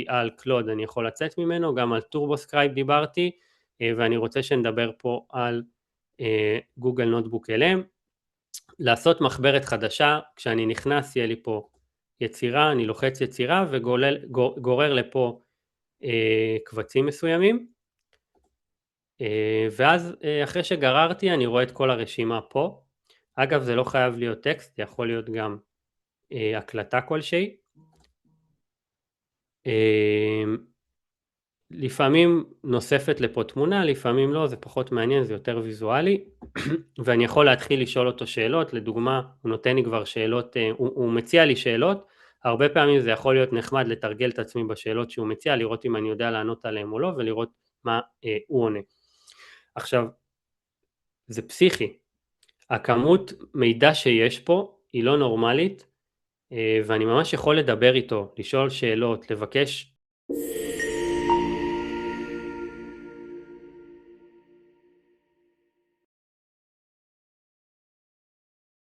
דיברתי על קלוד, אני יכול לצאת ממנו, גם על טורבוסקרייב דיברתי, ואני רוצה שנדבר פה על גוגל נוטבוק LM. לעשות מחברת חדשה, כשאני נכנס יהיה לי פה יצירה, אני לוחץ יצירה וגורר לפה קבצים מסוימים, ואז אחרי שגררתי אני רואה את כל הרשימה פה. אגב, זה לא חייב להיות טקסט, זה יכול להיות גם הקלטה כלשהי. לפעמים נוספת לפה תמונה, לפעמים לא, זה פחות מעניין, זה יותר ויזואלי, ואני יכול להתחיל לשאול אותו שאלות. לדוגמה, הוא נותן לי כבר שאלות, הוא מציע לי שאלות, הרבה פעמים זה יכול להיות נחמד לתרגל את עצמי בשאלות שהוא מציע, לראות אם אני יודע לענות עליהם או לא, ולראות מה הוא עונה. עכשיו, זה פסיכי, הכמות מידע שיש פה היא לא נורמלית, ואני ממש יכול לדבר איתו, לשאול שאלות, לבקש